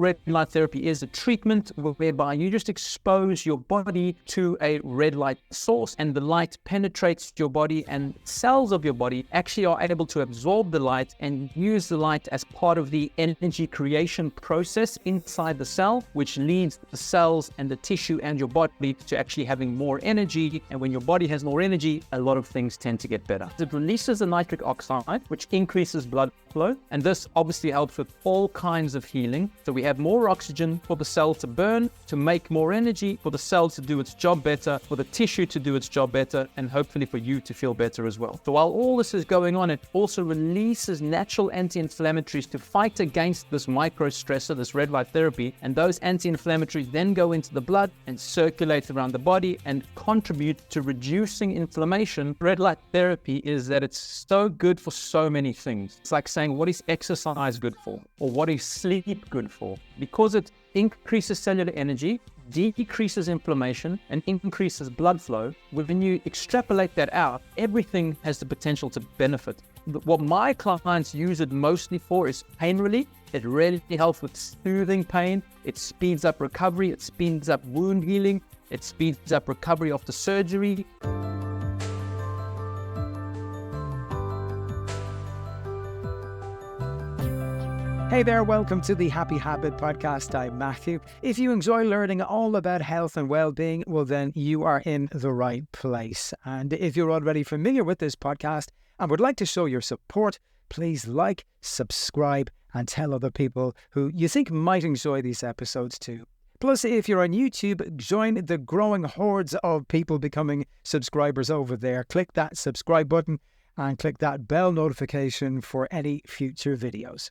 red light therapy is a treatment whereby you just expose your body to a red light source, and the light penetrates your body, and cells of your body actually are able to absorb the light and use the light as part of the energy creation process inside the cell, which leads the cells and the tissue and your body to actually having more energy. And when your body has more energy, a lot of things tend to get better. It releases the nitric oxide, which increases blood flow, and this obviously helps with all kinds of healing. So we have more oxygen for the cell to burn, to make more energy, for the cell to do its job better, for the tissue to do its job better, and hopefully for you to feel better as well. So while all this is going on, it also releases natural anti-inflammatories to fight against this micro stressor, this red light therapy, and those anti-inflammatories then go into the blood and circulate around the body and contribute to reducing inflammation. Red light therapy is that it's so good for so many things. It's like saying, what is exercise good for? Or what is sleep good for? Because it increases cellular energy, decreases inflammation, and increases blood flow. When you extrapolate that out, everything has the potential to benefit. What my clients use it mostly for is pain relief. It really helps with soothing pain. It speeds up recovery. It speeds up wound healing. It speeds up recovery after surgery. Hey there, welcome to the Happy Habit Podcast. I'm Matthew. If you enjoy learning all about health and well-being, well then you are in the right place. And if you're already familiar with this podcast and would like to show your support, please like, subscribe, and tell other people who you think might enjoy these episodes too. Plus, if you're on YouTube, join the growing hordes of people becoming subscribers over there. Click that subscribe button and click that bell notification for any future videos.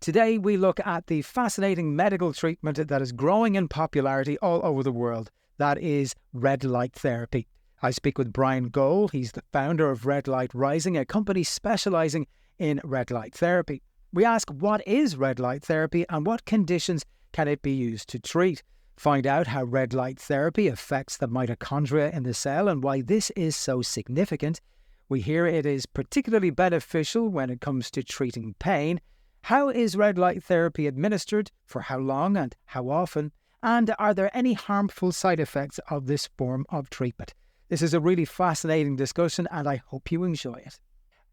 Today, we look at the fascinating medical treatment that is growing in popularity all over the world. That is red light therapy. I speak with Bryan Gohl. He's the founder of Red Light Rising, a company specialising in red light therapy. We ask, what is red light therapy and what conditions can it be used to treat? Find out how red light therapy affects the mitochondria in the cell and why this is so significant. We hear it is particularly beneficial when it comes to treating pain. How is red light therapy administered, for how long and how often? And are there any harmful side effects of this form of treatment? This is a really fascinating discussion and I hope you enjoy it.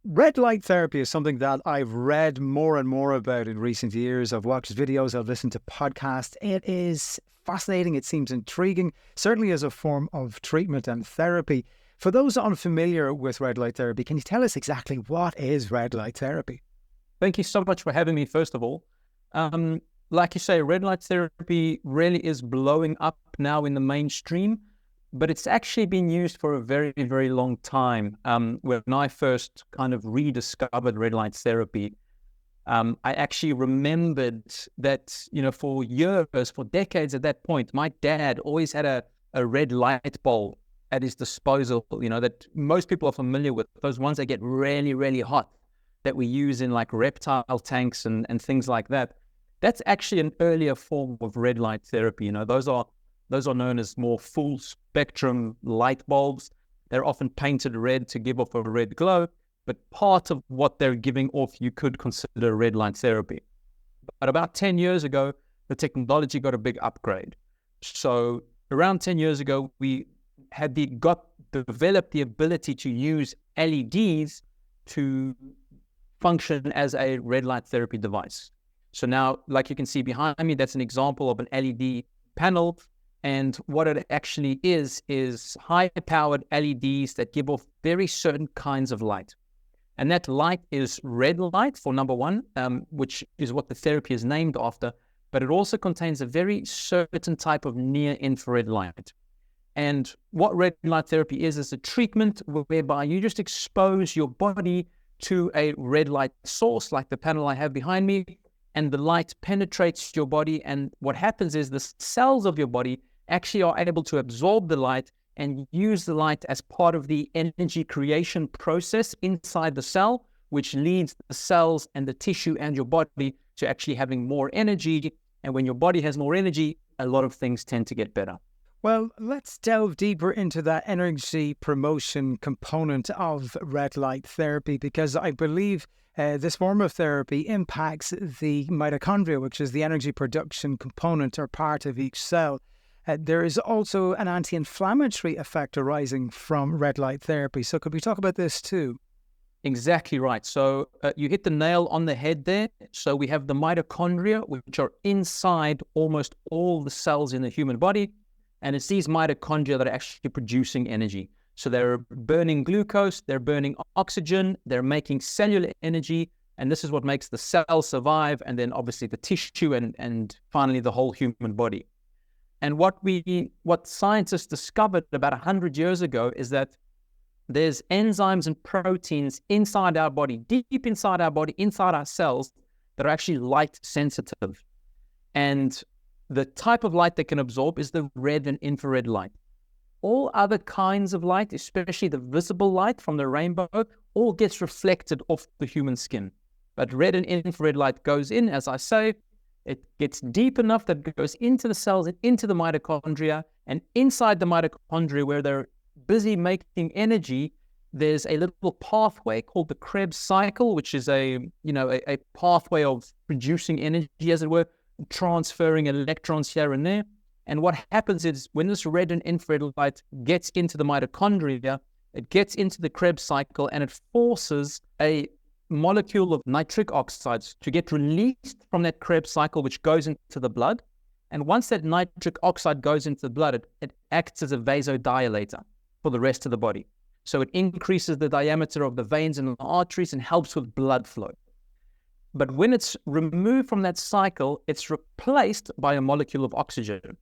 Red light therapy is something that I've read more and more about in recent years. I've watched videos, I've listened to podcasts. It is fascinating, it seems intriguing, certainly as a form of treatment and therapy. For those unfamiliar with red light therapy, can you tell us exactly what is red light therapy? Thank you so much for having me, first of all. Like you say, red light therapy really is blowing up now in the mainstream, but it's actually been used for a very, very long time. When I first kind of rediscovered red light therapy, I actually remembered that, for years, for decades at that point, my dad always had a red light bulb at his disposal, that most people are familiar with, those ones that get really, really hot, that we use in like reptile tanks and things like that. That's actually an earlier form of red light therapy. Those are known as more full spectrum light bulbs. They're often painted red to give off a red glow, but part of what they're giving off you could consider red light therapy. But about 10 years ago, the technology got a big upgrade. So around 10 years ago, we had developed the ability to use LEDs to function as a red light therapy device. So now, like you can see behind me, that's an example of an LED panel. And what it actually is high-powered LEDs that give off very certain kinds of light. And that light is red light, for number one, which is what the therapy is named after, but it also contains a very certain type of near-infrared light. And what red light therapy is a treatment whereby you just expose your body to a red light source, like the panel I have behind me, and the light penetrates your body. And what happens is the cells of your body actually are able to absorb the light and use the light as part of the energy creation process inside the cell, which leads the cells and the tissue and your body to actually having more energy. And when your body has more energy, a lot of things tend to get better. Well, let's delve deeper into that energy promotion component of red light therapy, because I believe this form of therapy impacts the mitochondria, which is the energy production component or part of each cell. There is also an anti-inflammatory effect arising from red light therapy. So could we talk about this too? Exactly right. So you hit the nail on the head there. So we have the mitochondria, which are inside almost all the cells in the human body. And it's these mitochondria that are actually producing energy. So they're burning glucose, they're burning oxygen, they're making cellular energy. And this is what makes the cell survive. And then obviously the tissue and finally the whole human body. And what scientists discovered about 100 years ago is that there's enzymes and proteins inside our body, deep inside our body, inside our cells, that are actually light sensitive. And the type of light they can absorb is the red and infrared light. All other kinds of light, especially the visible light from the rainbow, all gets reflected off the human skin. But red and infrared light goes in, as I say, it gets deep enough that it goes into the cells and into the mitochondria. And inside the mitochondria, where they're busy making energy, there's a little pathway called the Krebs cycle, which is a pathway of producing energy, as it were, transferring electrons here and there. And what happens is when this red and infrared light gets into the mitochondria, it gets into the Krebs cycle and it forces a molecule of nitric oxides to get released from that Krebs cycle, which goes into the blood. And once that nitric oxide goes into the blood, it acts as a vasodilator for the rest of the body. So it increases the diameter of the veins and the arteries and helps with blood flow. But when it's removed from that cycle, it's replaced by a molecule of oxygen.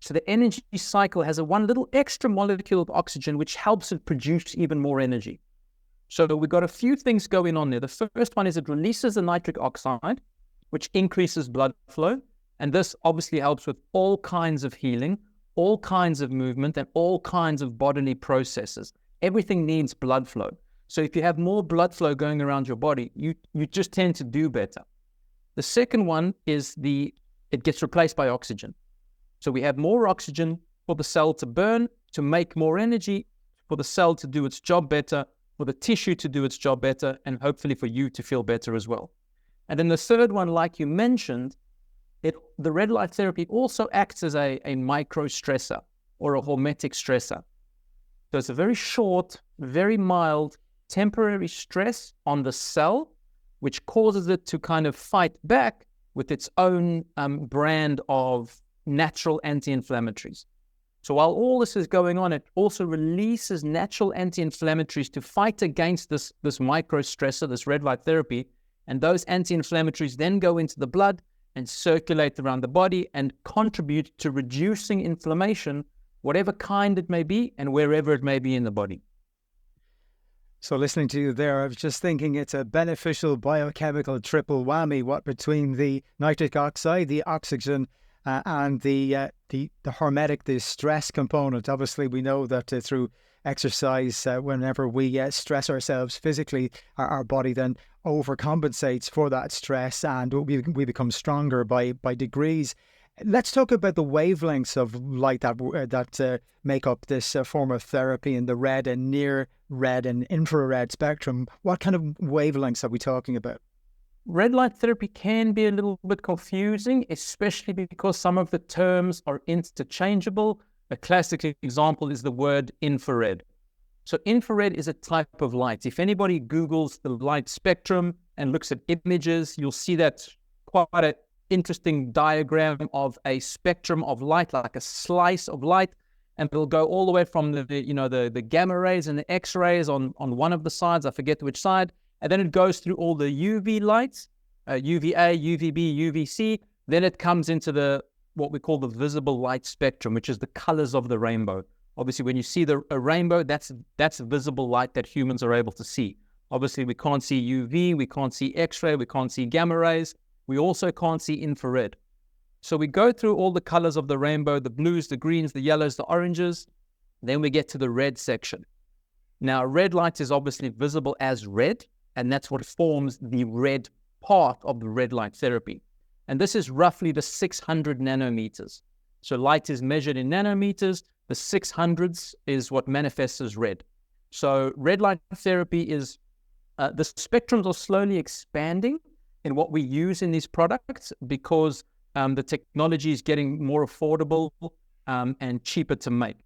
So the energy cycle has one little extra molecule of oxygen, which helps it produce even more energy. So we've got a few things going on there. The first one is it releases the nitric oxide, which increases blood flow. And this obviously helps with all kinds of healing, all kinds of movement, and all kinds of bodily processes. Everything needs blood flow. So if you have more blood flow going around your body, you just tend to do better. The second one is it gets replaced by oxygen. So we have more oxygen for the cell to burn, to make more energy, for the cell to do its job better, for the tissue to do its job better, and hopefully for you to feel better as well. And then the third one, like you mentioned, the red light therapy also acts as a micro stressor or a hormetic stressor. So it's a very short, very mild, temporary stress on the cell, which causes it to kind of fight back with its own brand of natural anti-inflammatories. So while all this is going on, it also releases natural anti-inflammatories to fight against this micro stressor, this red light therapy. And those anti-inflammatories then go into the blood and circulate around the body and contribute to reducing inflammation, whatever kind it may be and wherever it may be in the body. So listening to you there, I was just thinking it's a beneficial biochemical triple whammy, what between the nitric oxide, the oxygen, and the hormetic, the stress component. Obviously, we know that through exercise, whenever we stress ourselves physically, our body then overcompensates for that stress and we become stronger by degrees. Let's talk about the wavelengths of light that make up this form of therapy in the red and near red and infrared spectrum. What kind of wavelengths are we talking about? Red light therapy can be a little bit confusing, especially because some of the terms are interchangeable. A classic example is the word infrared. So infrared is a type of light. If anybody Googles the light spectrum and looks at images, you'll see that quite an interesting diagram of a spectrum of light, like a slice of light, and it'll go all the way from the gamma rays and the X-rays on one of the sides, I forget which side, and then it goes through all the UV lights, UVA, UVB, UVC. Then it comes into what we call the visible light spectrum, which is the colors of the rainbow. Obviously, when you see a rainbow, that's visible light that humans are able to see. Obviously, we can't see UV, we can't see X-ray, we can't see gamma rays. We also can't see infrared. So we go through all the colors of the rainbow, the blues, the greens, the yellows, the oranges. Then we get to the red section. Now, red light is obviously visible as red, and that's what forms the red part of the red light therapy. And this is roughly the 600 nanometers. So light is measured in nanometers. The 600s is what manifests as red. So red light therapy is, the spectrums are slowly expanding in what we use in these products because the technology is getting more affordable and cheaper to make.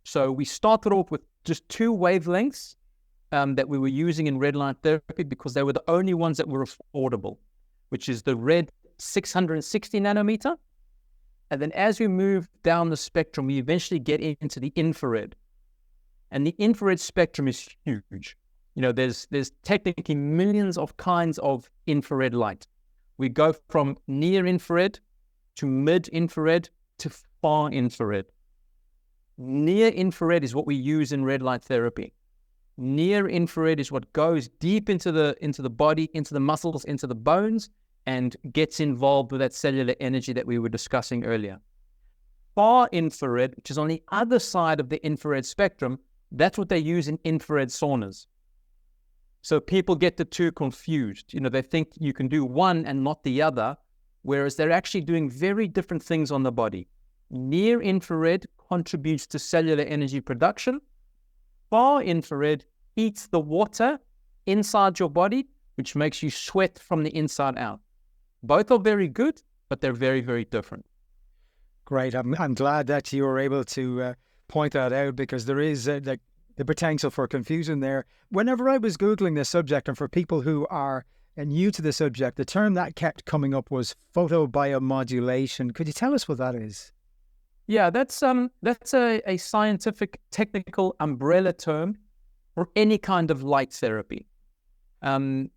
So we started off with just 2 wavelengths that we were using in red light therapy because they were the only ones that were affordable, which is the red 660 nanometer. And then as we move down the spectrum, we eventually get into the infrared. And the infrared spectrum is huge. There's technically millions of kinds of infrared light. We go from near infrared to mid infrared to far infrared. Near infrared is what we use in red light therapy. Near infrared is what goes deep into the body, into the muscles, into the bones, and gets involved with that cellular energy that we were discussing earlier. Far infrared, which is on the other side of the infrared spectrum, that's what they use in infrared saunas. So people get the two confused. They think you can do one and not the other, whereas they're actually doing very different things on the body. Near infrared contributes to cellular energy production. Far infrared heats the water inside your body, which makes you sweat from the inside out. Both are very good, but they're very, very different. Great. I'm glad that you were able to point that out, because there is the potential for confusion there. Whenever I was Googling this subject, and for people who are new to the subject, the term that kept coming up was photobiomodulation. Could you tell us what that is? Yeah, that's a scientific, technical umbrella term for any kind of light therapy. I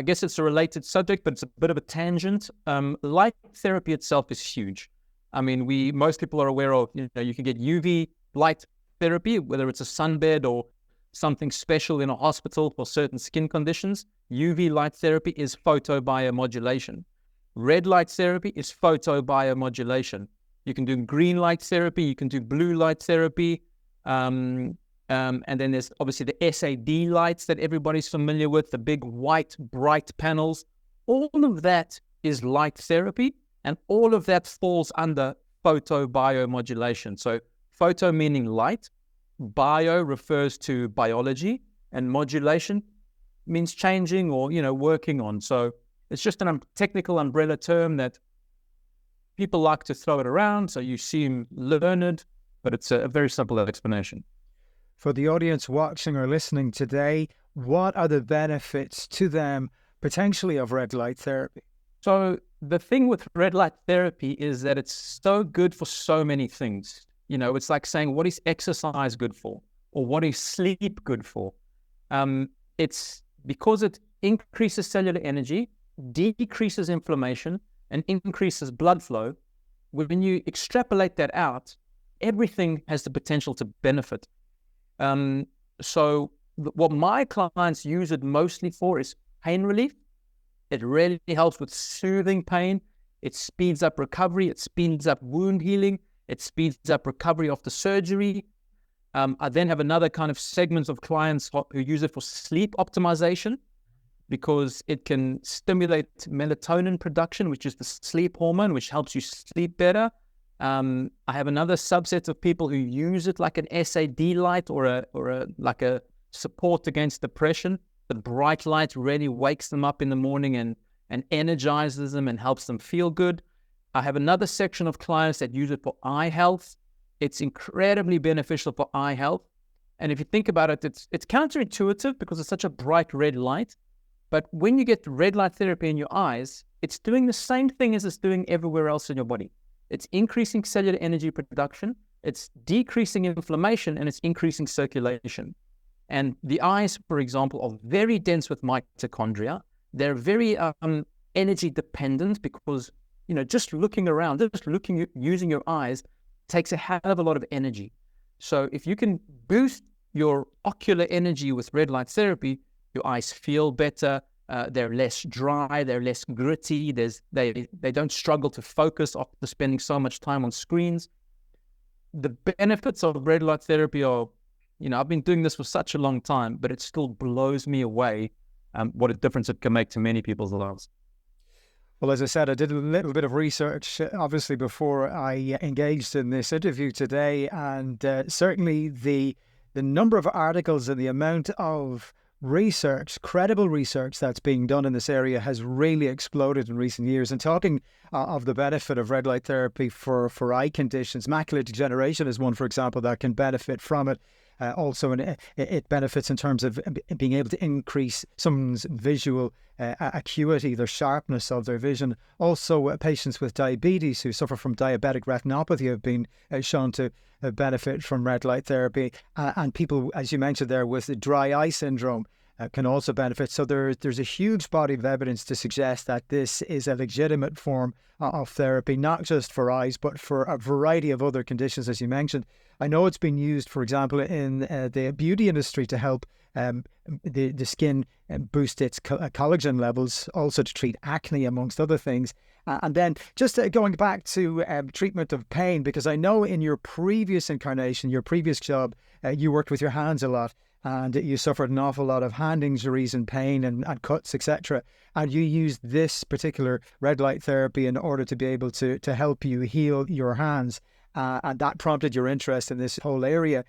guess it's a related subject, but it's a bit of a tangent. Light therapy itself is huge. I mean, most people are aware of, you can get UV light therapy, whether it's a sunbed or something special in a hospital for certain skin conditions. UV light therapy is photobiomodulation. Red light therapy is photobiomodulation. You can do green light therapy, you can do blue light therapy, and then there's obviously the SAD lights that everybody's familiar with, the big white, bright panels. All of that is light therapy, and all of that falls under photobiomodulation. So photo meaning light, bio refers to biology, and modulation means changing or, working on. So it's just a technical umbrella term that people like to throw it around, so you seem learned, but it's a very simple explanation. For the audience watching or listening today, what are the benefits to them potentially of red light therapy? So the thing with red light therapy is that it's so good for so many things. It's like saying, what is exercise good for? Or what is sleep good for? It's because it increases cellular energy, decreases inflammation, and increases blood flow. When you extrapolate that out, everything has the potential to benefit. So what my clients use it mostly for is pain relief. It really helps with soothing pain. It speeds up recovery. It speeds up wound healing. It speeds up recovery after surgery. I then have another kind of segment of clients who use it for sleep optimization, because it can stimulate melatonin production, which is the sleep hormone, which helps you sleep better. I have another subset of people who use it like an SAD light or a support against depression. The bright light really wakes them up in the morning and energizes them and helps them feel good. I have another section of clients that use it for eye health. It's incredibly beneficial for eye health. And if you think about it, it's counterintuitive because it's such a bright red light. But when you get red light therapy in your eyes, it's doing the same thing as it's doing everywhere else in your body. It's increasing cellular energy production, it's decreasing inflammation, and it's increasing circulation. And the eyes, for example, are very dense with mitochondria. They're very energy dependent because, just looking around, using your eyes takes a hell of a lot of energy. So if you can boost your ocular energy with red light therapy, your eyes feel better, they're less dry, they're less gritty, they don't struggle to focus after spending so much time on screens. The benefits of red light therapy are, I've been doing this for such a long time, but it still blows me away what a difference it can make to many people's lives. Well, as I said, I did a little bit of research, obviously, before I engaged in this interview today, and certainly the number of articles and the amount of research, credible research that's being done in this area has really exploded in recent years. And talking of the benefit of red light therapy for eye conditions, macular degeneration is one, for example, that can benefit from it. Also, it benefits in terms of being able to increase someone's visual acuity, their sharpness of their vision. Also, patients with diabetes who suffer from diabetic retinopathy have been shown to benefit from red light therapy. And people, as you mentioned there, with the dry eye syndrome can also benefit. So there's a huge body of evidence to suggest that this is a legitimate form of therapy, not just for eyes, but for a variety of other conditions, as you mentioned. I know it's been used, for example, in the beauty industry to help the skin boost its collagen levels, also to treat acne, amongst other things. And then just going back to treatment of pain, because I know in your previous incarnation, your previous job, you worked with your hands a lot, and you suffered an awful lot of hand injuries and pain and cuts, etc. And you used this particular red light therapy in order to be able to help you heal your hands. And that prompted your interest in this whole area.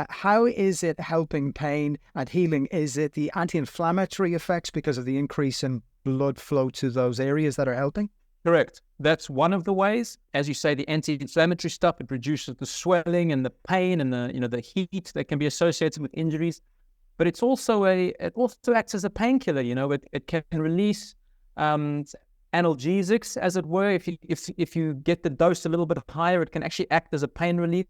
How is it helping pain and healing? Is it the anti-inflammatory effects because of the increase in blood flow to those areas that are helping? Correct. That's one of the ways. As you say, the anti-inflammatory stuff, it reduces the swelling and the pain and the heat that can be associated with injuries. But it also acts as a painkiller. It can release analgesics, as it were. If you get the dose a little bit higher, it can actually act as a pain relief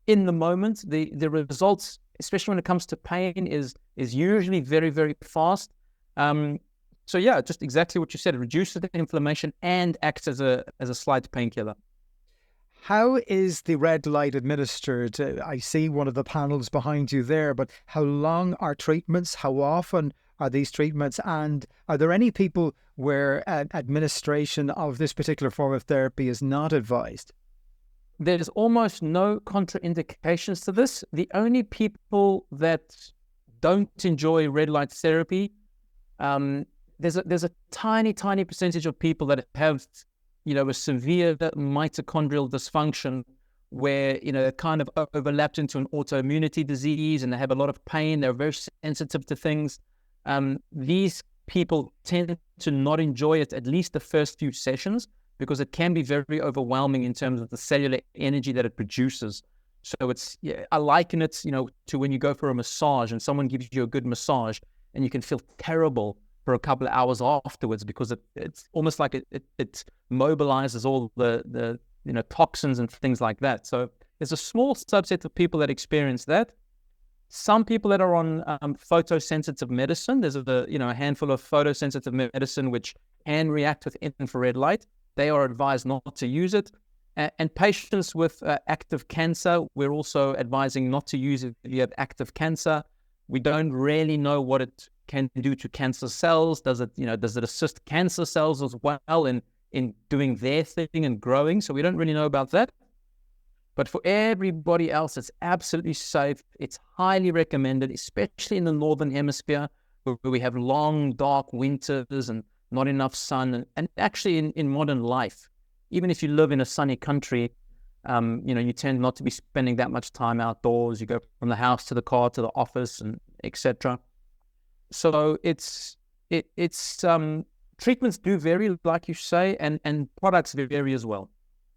in the moment. The results, especially when it comes to pain, is usually very, very fast. So yeah, just exactly what you said. It reduces the inflammation and acts as a slight painkiller. How is the red light administered? I see one of the panels behind you there, but how long are treatments? How often are these treatments? And are there any people where administration of this particular form of therapy is not advised? There's almost no contraindications to this. The only people that don't enjoy red light therapy, there's a tiny percentage of people that have a severe mitochondrial dysfunction where, it kind of overlapped into an autoimmunity disease and they have a lot of pain. They're very sensitive to things. These people tend to not enjoy it, at least the first few sessions, because it can be very overwhelming in terms of the cellular energy that it produces. So I liken it, to when you go for a massage and someone gives you a good massage and you can feel terrible for a couple of hours afterwards because it's almost like it mobilizes all the toxins and things like that. So there's a small subset of people that experience that. Some people that are on photosensitive medicine, there's a handful of photosensitive medicine which can react with infrared light. They are advised not to use it. And patients with active cancer, we're also advising not to use it if you have active cancer. We don't really know what it can do to cancer cells. Does it assist cancer cells as well in doing their thing and growing? So we don't really know about that. But for everybody else, it's absolutely safe. It's highly recommended, especially in the Northern Hemisphere, where we have long, dark winters and not enough sun. And actually in modern life, even if you live in a sunny country, you tend not to be spending that much time outdoors. You go from the house to the car to the office and etc. So treatments do vary, like you say, and products vary as well.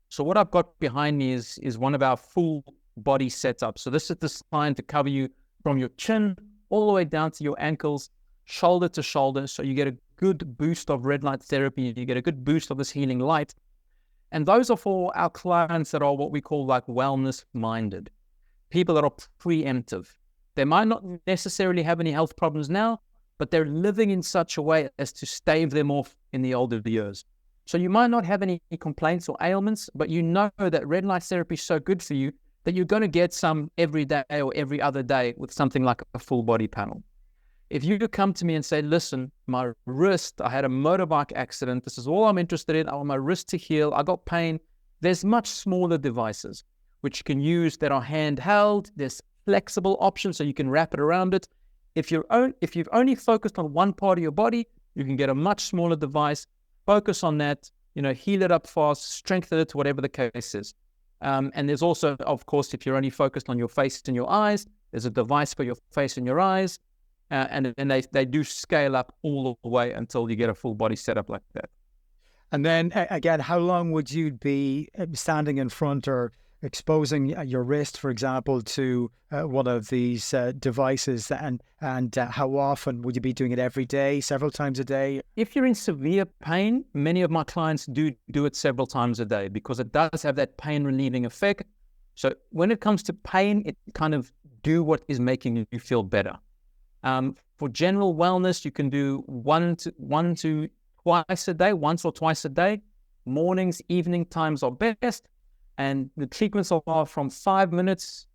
So what I've got behind me is one of our full body setups. So this is designed to cover you from your chin all the way down to your ankles, shoulder to shoulder. So you get a good boost of red light therapy. You get a good boost of this healing light. And those are for our clients that are what we call like wellness minded, people that are preemptive. They might not necessarily have any health problems now, but they're living in such a way as to stave them off in the older years. So you might not have any complaints or ailments, but you know that red light therapy is so good for you that you're going to get some every day or every other day with something like a full body panel. If you could come to me and say, listen, my wrist, I had a motorbike accident. This is all I'm interested in. I want my wrist to heal. I got pain. There's much smaller devices which you can use that are handheld. There's flexible options so you can wrap it around it. If you've only focused on one part of your body, you can get a much smaller device. focus on that, heal it up fast, strengthen it, whatever the case is. And there's also, of course, if you're only focused on your face and your eyes, there's a device for your face and your eyes. And they do scale up all the way until you get a full body setup like that. And then again, how long would you be standing in front or exposing your wrist, for example, to one of these devices? And how often would you be doing it? Every day, several times a day? If you're in severe pain, many of my clients do it several times a day because it does have that pain relieving effect. So when it comes to pain, it kind of do what is making you feel better. For general wellness, you can do once or twice a day. Mornings, evening times are best. And the treatments are from 5 minutes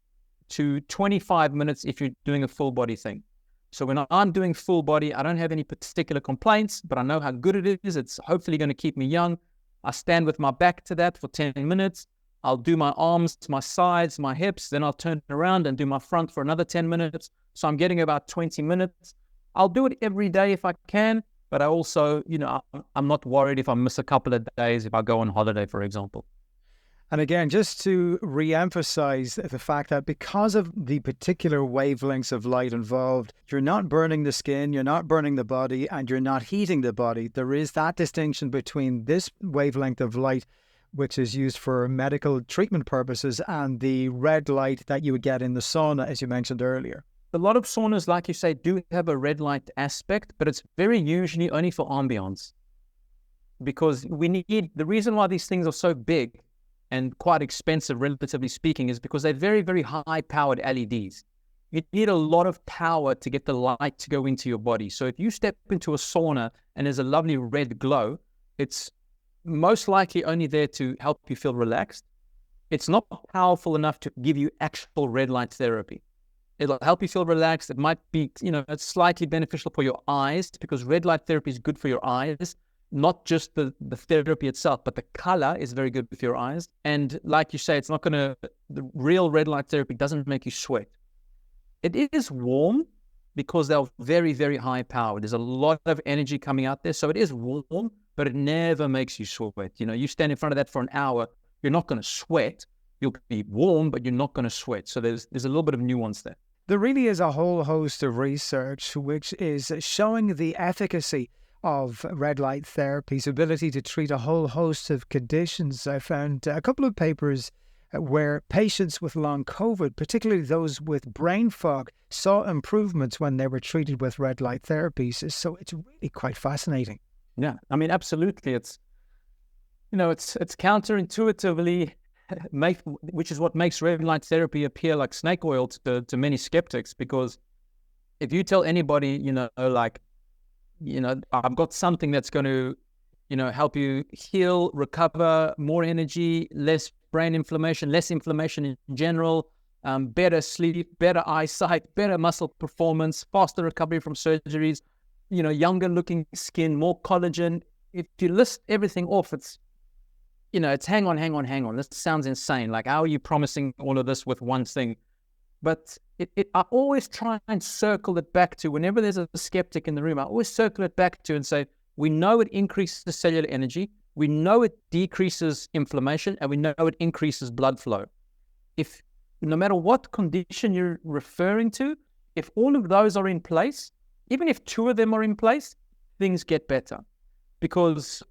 to 25 minutes if you're doing a full body thing. So when I'm doing full body, I don't have any particular complaints, but I know how good it is. It's hopefully going to keep me young. I stand with my back to that for 10 minutes. I'll do my arms, my sides, my hips. Then I'll turn around and do my front for another 10 minutes. So I'm getting about 20 minutes. I'll do it every day if I can, but I also, I'm not worried if I miss a couple of days if I go on holiday, for example. And again, just to re-emphasize the fact that because of the particular wavelengths of light involved, you're not burning the skin, you're not burning the body, and you're not heating the body. There is that distinction between this wavelength of light, which is used for medical treatment purposes, and the red light that you would get in the sauna, as you mentioned earlier. A lot of saunas, like you say, do have a red light aspect, but it's very usually only for ambiance. Because the reason why these things are so big and quite expensive, relatively speaking, is because they're very, very high-powered LEDs. You need a lot of power to get the light to go into your body. So if you step into a sauna and there's a lovely red glow, it's most likely only there to help you feel relaxed. It's not powerful enough to give you actual red light therapy. It'll help you feel relaxed. It might be, it's slightly beneficial for your eyes because red light therapy is good for your eyes. Not just the therapy itself, but the color is very good with your eyes. And like you say, the real red light therapy doesn't make you sweat. It is warm because they're very, very high powered. There's a lot of energy coming out there. So it is warm, but it never makes you sweat. You stand in front of that for an hour, you're not going to sweat. You'll be warm, but you're not going to sweat. So there's a little bit of nuance there. There really is a whole host of research which is showing the efficacy of red light therapy's ability to treat a whole host of conditions. I found a couple of papers where patients with long COVID, particularly those with brain fog, saw improvements when they were treated with red light therapies. So it's really quite fascinating. Yeah, I mean, absolutely. It's counterintuitively, which is what makes red light therapy appear like snake oil to many skeptics. Because if you tell anybody, I've got something that's going to, help you heal, recover, more energy, less brain inflammation, less inflammation in general, better sleep, better eyesight, better muscle performance, faster recovery from surgeries, younger looking skin, more collagen. If you list everything off, it's hang on. This sounds insane. Like, how are you promising all of this with one thing? But I always try and circle it back to, whenever there's a skeptic in the room, I always circle it back to and say, we know it increases cellular energy, we know it decreases inflammation, and we know it increases blood flow. If no matter what condition you're referring to, if all of those are in place, even if two of them are in place, things get better. Because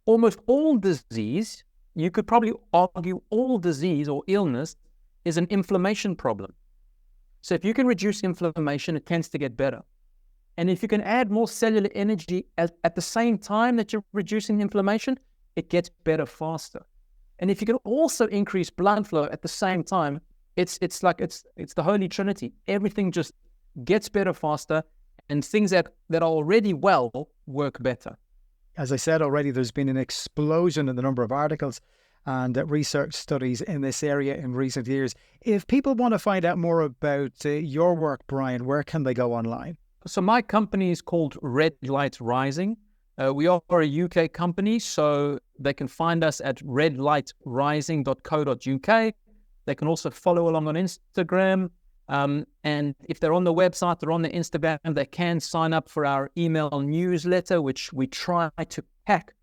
almost all disease, you could probably argue all disease or illness is an inflammation problem. So if you can reduce inflammation, it tends to get better. And if you can add more cellular energy at the same time that you're reducing inflammation, it gets better faster. And if you can also increase blood flow at the same time, it's the Holy Trinity. Everything just gets better faster, and things that are already well work better. As I said already, there's been an explosion in the number of articles and research studies in this area in recent years. If people want to find out more about your work, Bryan, where can they go online? So my company is called Red Light Rising. We are a UK company, so they can find us at redlightrising.co.uk. They can also follow along on Instagram. And if they're on the website, they're on the Instagram, they can sign up for our email newsletter, which we try to pack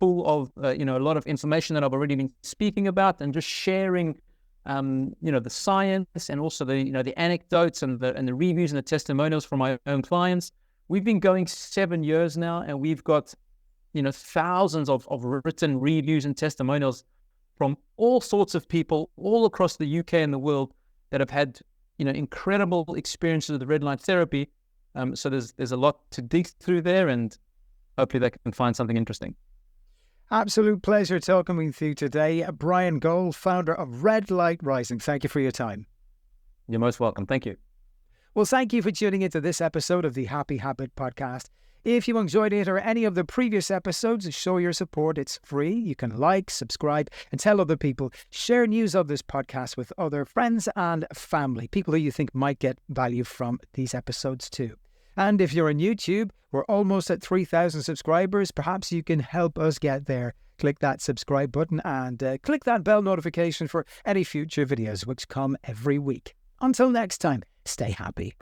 full of, a lot of information that I've already been speaking about, and just sharing, the science, and also the anecdotes and the reviews and the testimonials from my own clients. We've been going 7 years now, and we've got, thousands of written reviews and testimonials from all sorts of people all across the UK and the world that have had, incredible experiences with the red light therapy. So there's a lot to dig through there, and hopefully they can find something interesting. Absolute pleasure talking with you today. Bryan Gohl, founder of Red Light Rising. Thank you for your time. You're most welcome. Thank you. Well, thank you for tuning into this episode of the Happy Habit Podcast. If you enjoyed it or any of the previous episodes, show your support. It's free. You can like, subscribe, and tell other people. Share news of this podcast with other friends and family, people who you think might get value from these episodes too. And if you're on YouTube, we're almost at 3,000 subscribers. Perhaps you can help us get there. Click that subscribe button and click that bell notification for any future videos which come every week. Until next time, stay happy.